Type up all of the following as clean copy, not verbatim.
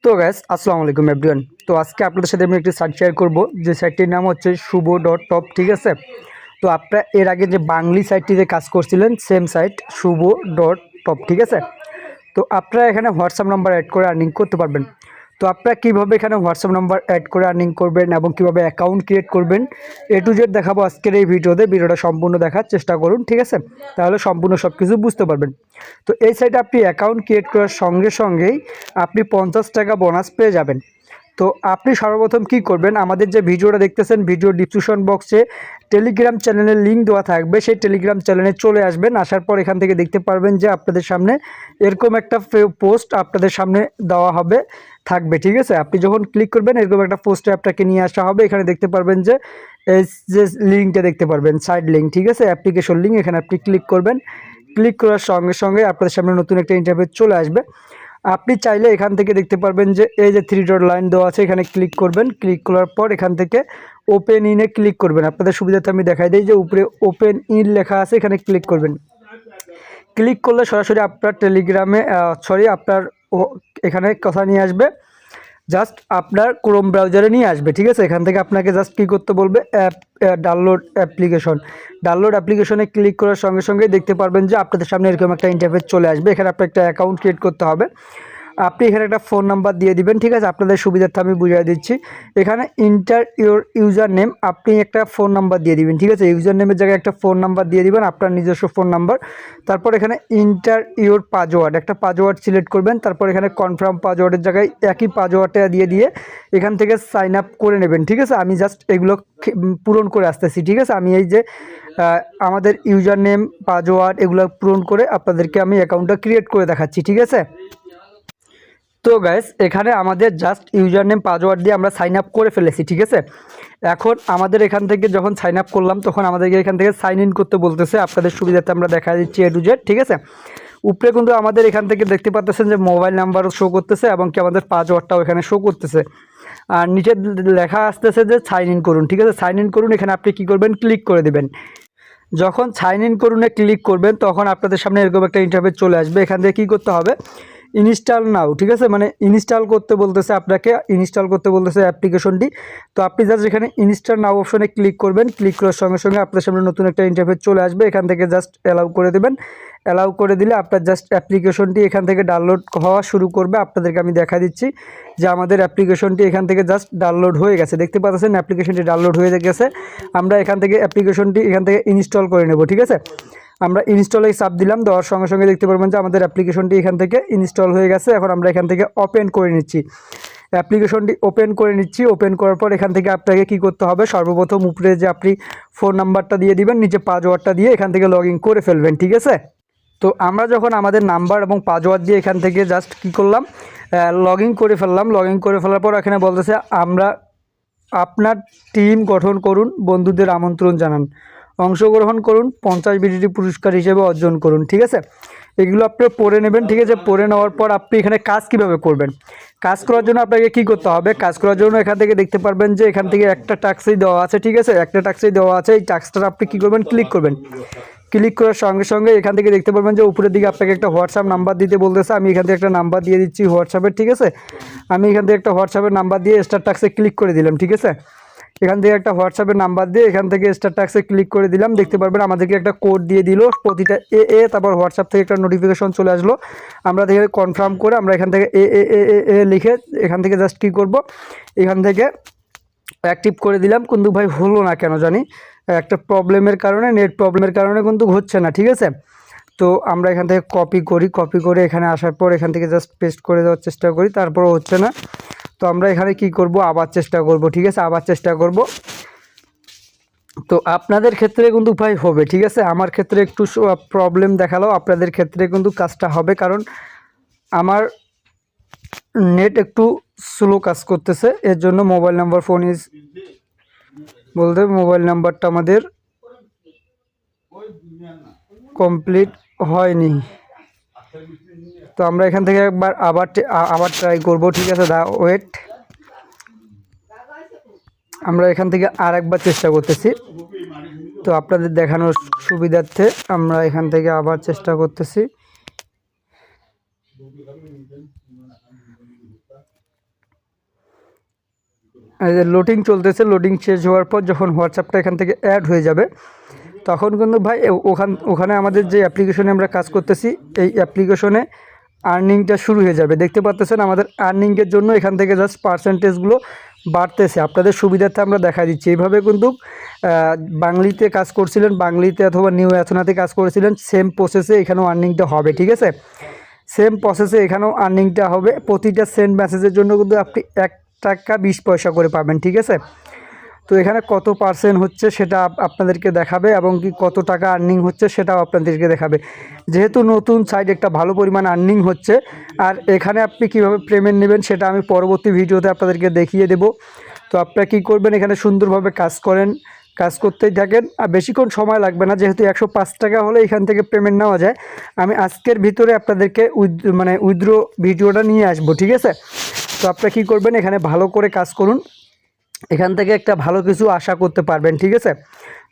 তো গ্যাস আসসালামু আলাইকুম এভরিওয়ান। তো আজকে আপনাদের সাথে আমি একটি সাইট শেয়ার করব, যে সাইটটির নাম হচ্ছে শুভ.টপ। ঠিক আছে, তো আপনারা এর আগে যে বাংলি সাইটটিতে কাজ করছিলেন সেম সাইট শুভ.টপ। ঠিক আছে, তো আপনারা এখানে হোয়াটসঅ্যাপ নাম্বার অ্যাড করে আর্নিং করতে পারবেন। তো আপনারা কীভাবে এখানে হোয়াটসঅ্যাপ নাম্বার অ্যাড করে আর্নিং করবেন এবং কীভাবে অ্যাকাউন্ট ক্রিয়েট করবেন A to Z দেখাবো আজকের এই ভিডিওটা সম্পূর্ণ দেখার চেষ্টা করুন। ঠিক আছে, তাহলে সম্পূর্ণ সব কিছু বুঝতে পারবেন। তো এই সাইটে আপনি অ্যাকাউন্ট ক্রিয়েট করার সঙ্গে সঙ্গেই আপনি 50 টাকা বোনাস পেয়ে যাবেন। তো আপনি সর্বপ্রথম কি করবেন, আমাদের যে ভিডিওটা দেখতেছেন ভিডিও ডিসক্রিপশন বক্সে টেলিগ্রাম চ্যানেলের লিঙ্ক দেওয়া থাকবে, সেই টেলিগ্রাম চ্যানেলে চলে আসবেন। আসার পর এখান থেকে দেখতে পারবেন যে আপনাদের সামনে এরকম একটা পোস্ট আপনাদের সামনে দেওয়া হবে থাকবে। ঠিক আছে, আপনি যখন ক্লিক করবেন এরকম একটা পোস্টে আপনাকে নিয়ে আসা হবে। এখানে দেখতে পারবেন যে এই যে লিঙ্কটা দেখতে পারবেন সাইড লিঙ্ক, ঠিক আছে, অ্যাপ্লিকেশন লিঙ্ক। এখানে আপনি ক্লিক করবেন। ক্লিক করার সঙ্গে সঙ্গে আপনাদের সামনে নতুন একটা ইন্টারফেস চলে আসবে। আপনি চাইলে এখান থেকে দেখতে পারবেন যে এই যে 3 ডট লাইন দেওয়া আছে, এখানে ক্লিক করবেন। ক্লিক করার পর এখান থেকে ওপেন ইনে ক্লিক করবেন। আপনাদের সুবিধাতে আমি দেখাই দিই যে উপরে ওপেন ইন লেখা আছে, এখানে ক্লিক করবেন। ক্লিক করলে সরাসরি আপনার টেলিগ্রামে আপনার এখানে কথা নিয়ে আসবে, জাস্ট আপনার ক্রোম ব্রাউজারে নিয়ে আসবে। ঠিক আছে, এখান থেকে আপনাকে জাস্ট কী করতে বলবে, ডাউনলোড অ্যাপ্লিকেশনে ক্লিক করার সঙ্গে সঙ্গে দেখতে পারবেন যে আপনাদের সামনে এরকম একটা ইন্টারফেস চলে আসবে। এখানে আপনার একটা অ্যাকাউন্ট ক্রিয়েট করতে হবে। আপনি এখানে একটা ফোন নাম্বার দিয়ে দিবেন। ঠিক আছে, আপনাদের সুবিধার্থে আমি বুঝিয়ে দিচ্ছি। এখানে ইন্টার ইউর ইউজার নেম, আপনি একটা ফোন নাম্বার দিয়ে দিবেন। ঠিক আছে, ইউজার নেমের জায়গায় একটা ফোন নাম্বার দিয়ে দিবেন, আপনার নিজস্ব ফোন নাম্বার। তারপর এখানে ইন্টার ইউর পাসওয়ার্ড, একটা পাসওয়ার্ড সিলেক্ট করবেন। তারপর এখানে কনফার্ম পাসওয়ার্ডের জায়গায় একই পাসওয়ার্ডটা দিয়ে এখান থেকে সাইন আপ করে নেবেন। ঠিক আছে, আমি জাস্ট এগুলো পূরণ করে আসতেছি। ঠিক আছে, আমি এই যে আমাদের ইউজার নেম পাসওয়ার্ড এগুলো পূরণ করে আপনাদেরকে আমি অ্যাকাউন্টটা ক্রিয়েট করে দেখাচ্ছি। ঠিক আছে, তো গাইস এখানে আমাদের জাস্ট ইউজার নেম পাসওয়ার্ড দিয়ে আমরা সাইন আপ করে ফেলেছি। ঠিক আছে, এখন আমাদের এখান থেকে যখন সাইন আপ করলাম তখন আমাদেরকে এখান থেকে সাইন ইন করতে বলতেছে। আপনাদের সুবিধাতে আমরা দেখা দিচ্ছি A to Z। ঠিক আছে, উপরে কিন্তু আমাদের এখান থেকে দেখতে পাচ্ছেন যে মোবাইল নাম্বারও শো করতেছে এবং কি আমাদের পাসওয়ার্ডটাও এখানে শো করতেছে। আর নিচে লেখা আসতেছে যে সাইন ইন করুন। ঠিক আছে, সাইন ইন করুন, এখানে আপনি কী করবেন, ক্লিক করে দেবেন। যখন সাইন ইন করুনে ক্লিক করবেন তখন আপনাদের সামনে এরকম একটা ইন্টারফেস চলে আসবে। এখান থেকে কী করতে হবে, ইনস্টল নাও। ঠিক আছে, মানে ইনস্টল করতে বলতেছে, আপনাকে ইনস্টল করতে বলতেছে অ্যাপ্লিকেশনটি। তো আপনি জাস্ট এখানে ইনস্টল নাও অপশনে ক্লিক করবেন। ক্লিক করার সঙ্গে সঙ্গে আপনার সামনে নতুন একটা ইন্টারফেস চলে আসবে। এখান থেকে জাস্ট অ্যালাউ করে দেবেন। অ্যালাউ করে দিলে আপনার জাস্ট অ্যাপ্লিকেশনটি এখান থেকে ডাউনলোড হওয়া শুরু করবে। আপনাদেরকে আমি দেখা দিচ্ছি যে আমাদের অ্যাপ্লিকেশনটি এখান থেকে জাস্ট ডাউনলোড হয়ে গেছে। দেখতে পাচ্ছেন অ্যাপ্লিকেশনটি ডাউনলোড হয়ে গেছে। আমরা এখান থেকে অ্যাপ্লিকেশনটি এখান থেকে ইনস্টল করে নেব। ঠিক আছে, আমরা ইনস্টলে চাপ দিলাম, দেওয়ার সঙ্গে সঙ্গে দেখতে পারবেন যে আমাদের অ্যাপ্লিকেশনটি এখান থেকে ইনস্টল হয়ে গেছে। এখন আমরা এখান থেকে ওপেন করে নিচ্ছি অ্যাপ্লিকেশনটি। ওপেন করার পর এখান থেকে আপনাকে কি করতে হবে, সর্বপ্রথম উপরে যে আপনি ফোন নাম্বারটা দিয়ে দিবেন, নিচে পাসওয়ার্ডটা দিয়ে এখান থেকে লগ ইন করে ফেলবেন। ঠিক আছে, তো আমরা যখন আমাদের নাম্বার এবং পাসওয়ার্ড দিয়ে এখান থেকে জাস্ট কি করলাম, লগ ইন করে ফেললাম। লগ ইন করে ফেলার পর এখানে বলতেছে আমরা আপনার টিম গঠন করুন, বন্ধুদের আমন্ত্রণ জানান, অংশগ্রহণ করুন, 50 BDT পুরস্কার হিসেবে অর্জন করুন। ঠিক আছে, এগুলো আপনি পড়ে নেবেন। ঠিক আছে, পড়ে নেওয়ার পর আপনি এখানে কাজ কিভাবে করবেন, কাজ করার জন্য আপনাকে কি করতে হবে, কাজ করার জন্য এখান থেকে দেখতে পারবেন যে এখান থেকে একটা টাস্কই দেওয়া আছে। ঠিক আছে, একটা টাস্কই দেওয়া আছে। এই টাস্কটা আপনি কী করবেন, ক্লিক করবেন। ক্লিক করার সঙ্গে সঙ্গে এখান থেকে দেখতে পারবেন যে উপরের দিকে আপনাকে একটা হোয়াটসঅ্যাপ নাম্বার দিতে বলতেছে। আমি এখান থেকে একটা নাম্বার দিয়ে দিচ্ছি হোয়াটসঅ্যাপের। ঠিক আছে, আমি এখান থেকে একটা হোয়াটসঅ্যাপের নাম্বার দিয়ে স্টার টাস্কে ক্লিক করে দিলাম। ঠিক আছে, এখান থেকে একটা হোয়াটসঅ্যাপের নাম্বার দিয়ে এখান থেকে স্টার টাস্কে ক্লিক করে দিলাম। দেখতে পারবেন আমাদেরকে একটা কোড দিয়ে দিল প্রতিটা তারপর হোয়াটসঅ্যাপ থেকে একটা নোটিফিকেশন চলে আসলো। আমরা থেকে কনফার্ম করে আমরা এখান থেকে লিখে এখান থেকে জাস্ট কী করব, এখান থেকে অ্যাক্টিভ করে দিলাম। কিন্তু ভাই হলো না কেন জানি, একটা প্রবলেমের কারণে, নেট প্রবলেমের কারণে কিন্তু হচ্ছে না। ঠিক আছে, তো আমরা এখান থেকে কপি করে এখানে আসার পর এখান থেকে জাস্ট পেস্ট করে দেওয়ার চেষ্টা করি, তারপরও হচ্ছে না। তো আমরা এখানে কি করব, আবার চেষ্টা করব। ঠিক আছে, আবার চেষ্টা করব। তো আপনাদের ক্ষেত্রে কিন্তু ভাই হবে। ঠিক আছে, আমার ক্ষেত্রে একটু প্রবলেম দেখালো, আপনাদের ক্ষেত্রে কিন্তু কাজটা হবে, কারণ আমার নেট একটু স্লো কাজ করতেছে। এর জন্য মোবাইল নাম্বার মোবাইল নাম্বারটা আমাদের কমপ্লিট হয়নি। তো আমরা এখান থেকে একবার আবার ট্রাই করব। ঠিক আছে, ওয়েট, আমরা এখান থেকে আরেকবার চেষ্টা করতেছি। তো আপনাদের দেখানোর সুবিধার্থে আমরা এখান থেকে আবার চেষ্টা করতেছি। লোডিং চলতেছে, লোডিং শেষ হওয়ার পর যখন হোয়াটসঅ্যাপটা এখান থেকে অ্যাড হয়ে যাবে তখন কিন্তু ভাই ওখানে আমাদের যে অ্যাপ্লিকেশনে আমরা কাজ করতেছি এই অ্যাপ্লিকেশনে আর্নিংটা শুরু হয়ে যাবে। দেখতে পাচ্ছেন আমাদের আর্নিংয়ের জন্য এখান থেকে জাস্ট পার্সেন্টেজগুলো বাড়তেছে। আপনাদের সুবিধার্থে আমরা দেখা দিচ্ছি। এইভাবে কিন্তু বাংলিতে কাজ করছিলেন, বাংলিতে অথবা নিউ অ্যাথনাতে কাজ করেছিলেন, সেম প্রসেসে এখানেও আর্নিংটা হবে। ঠিক আছে, সেম প্রসেসে এখানেও আর্নিংটা হবে। প্রতিটা সেন্ড মেসেজের জন্য কিন্তু আপনি 1 টাকা 20 পয়সা করে পাবেন। ঠিক আছে, তো এখানে কত পার্সেন্ট হচ্ছে সেটা আপনাদেরকে দেখাবে এবং কি কত টাকা আর্নিং হচ্ছে সেটাও আপনাদেরকে দেখাবে। যেহেতু নতুন সাইট একটা ভালো পরিমাণ আর্নিং হচ্ছে, আর এখানে আপনি কিভাবে পেমেন্ট নেবেন সেটা আমি পরবর্তী ভিডিওতে আপনাদেরকে দেখিয়ে দেব। তো আপনারা কী করবেন, এখানে সুন্দরভাবে কাজ করতেই থাকেন, আর বেশিক্ষণ সময় লাগবে না। যেহেতু 105 টাকা হলে এখান থেকে পেমেন্ট নেওয়া যায়। আমি আজকের ভিতরে আপনাদেরকে উইথড্র ভিডিওটা নিয়ে আসবো। ঠিক আছে, তো আপনারা কী করবেন, এখানে ভালো করে কাজ করুন, এখান থেকে একটা ভালো কিছু আশা করতে পারবেন। ঠিক আছে,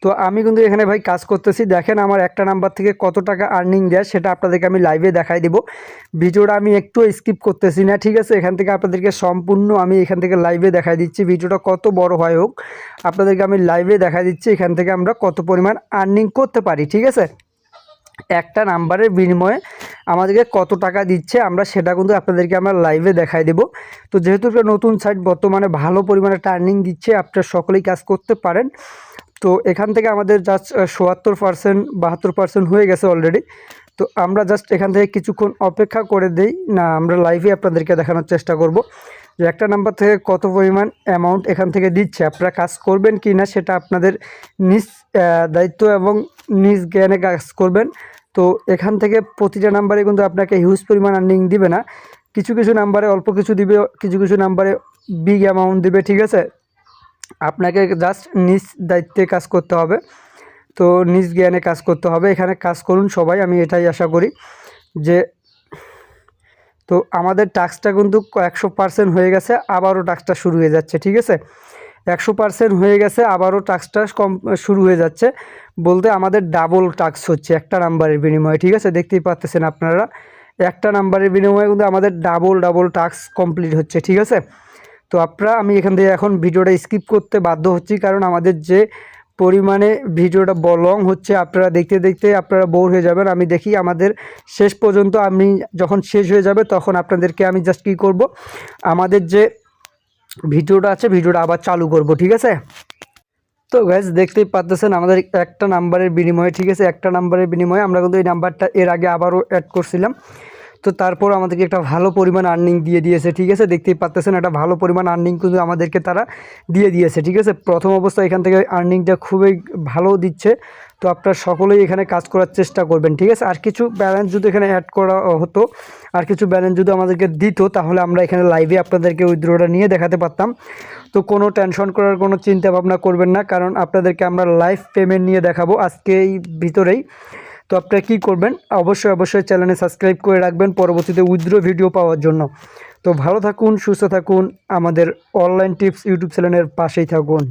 তো আমি কিন্তু এখানে ভাই কাজ করতেছি। দেখেন আমার একটা নাম্বার থেকে কত টাকা আর্নিং দেয় সেটা আপনাদেরকে আমি লাইভে দেখাই দেব। ভিডিওটা আমি একটু স্কিপ করতেছি না। ঠিক আছে, এখান থেকে আপনাদেরকে সম্পূর্ণ আমি এখান থেকে লাইভে দেখাই দিচ্ছি। ভিডিওটা কত বড় হয় হোক আপনাদেরকে আমি লাইভে দেখাই দিচ্ছি এখান থেকে আমরা কত পরিমাণ আর্নিং করতে পারি। ঠিক আছে, একটা নাম্বারের বিনিময়ে আমাদেরকে কত টাকা দিচ্ছে আমরা সেটা কিন্তু আপনাদেরকে আমরা লাইভে দেখাই দেব। তো যেহেতু একটা নতুন সাইট বর্তমানে ভালো পরিমাণে টার্নিং দিচ্ছে, আপনারা সকলেই কাজ করতে পারেন। তো এখান থেকে আমাদের জাস্ট ৭৭% ৭২% হয়ে গেছে অলরেডি। তো আমরা জাস্ট এখান থেকে কিছুক্ষণ অপেক্ষা করে দেই না, আমরা লাইভে আপনাদেরকে দেখানোর চেষ্টা করব যে একটা নাম্বার থেকে কত পরিমাণ অ্যামাউন্ট এখান থেকে দিচ্ছে। আপনারা কাজ করবেন কি না সেটা আপনাদের নিজ দায়িত্ব এবং নিজ জ্ঞানে কাজ করবেন। তো এখান থেকে প্রতিটা নাম্বারে কিন্তু আপনাকে হিউজ পরিমাণ আর্নিং দিবে না, কিছু কিছু নাম্বারে অল্প কিছু দিবে, কিছু কিছু নাম্বারে বিগ অ্যামাউন্ট দিবে। ঠিক আছে, আপনাকে জাস্ট নিজ দায়িত্বে কাজ করতে হবে, তো নিজ জ্ঞানে কাজ করতে হবে। এখানে কাজ করুন সবাই, আমি এটাই আশা করি যে। তো আমাদের টাস্কটা কিন্তু 100% হয়ে গেছে, আবারও টাস্কটা শুরু হয়ে যাচ্ছে। ঠিক আছে, 100% হয়ে গেছে, আবারও টাস্কটা শুরু হয়ে যাচ্ছে বলতে আমাদের ডাবল টাস্ক হচ্ছে একটা নাম্বারের বিনিময়ে। ঠিক আছে, দেখতেই পাচ্ছেন আপনারা একটা নাম্বারের বিনিময়ে কিন্তু আমাদের ডাবল টাস্ক কমপ্লিট হচ্ছে। ঠিক আছে, তো আমি এখান থেকে এখন ভিডিওটা স্কিপ করতে বাধ্য হচ্ছি, কারণ আমাদের যে পরিমাণে ভিডিওটা লং হচ্ছে আপনারা দেখতে দেখতে আপনারা বোর হয়ে যাবেন। আমি দেখি আমাদের শেষ পর্যন্ত, আমি যখন শেষ হয়ে যাবে তখন আপনাদেরকে আমি জাস্ট কী করব, আমাদের যে ভিডিওটা আছে ভিডিওটা আবার চালু করব। ঠিক আছে, তো গাইজ দেখতেই পাচ্ছেন আমাদের একটা নাম্বারের বিনিময়ে, ঠিক আছে, একটা নাম্বারের বিনিময়ে আমরা কিন্তু এই নাম্বারটা এর আগে আবারও অ্যাড করছিলাম। তো তারপর আমাদেরকে একটা ভালো পরিমাণ আর্নিং দিয়ে দিয়েছে। ঠিক আছে, দেখতেই পাচ্ছেন একটা ভালো পরিমাণ আর্নিং কিন্তু আমাদেরকে তারা দিয়ে দিয়েছে। ঠিক আছে, প্রথম অবস্থায় এখান থেকে আর্নিংটা খুবই ভালো দিচ্ছে। তো আপনারা সকলেই এখানে কাজ করার চেষ্টা করবেন। ঠিক আছে, আর কিছু ব্যালেন্স যদি এখানে অ্যাড করা হতো, আর কিছু ব্যালেন্স যদি আমাদেরকে দিত, তাহলে আমরা এখানে লাইভে আপনাদেরকে উইথড্রটা নিয়ে দেখাতে পারতাম। তো কোনো টেনশন করার কোনো চিন্তা ভাবনা করবেন না, কারণ আপনাদেরকে আমরা লাইভ পেমেন্ট নিয়ে দেখাবো আজকে এই ভিতরেই। তো আপনারা কী করবেন, অবশ্যই চ্যানেলে সাবস্ক্রাইব করে রাখবেন পরবর্তীতে উইথড্র ভিডিও পাওয়ার জন্য। তো ভালো থাকুন, সুস্থ থাকুন, আমাদের অনলাইন টিপস ইউটিউব চ্যানেলের পাশেই থাকুন।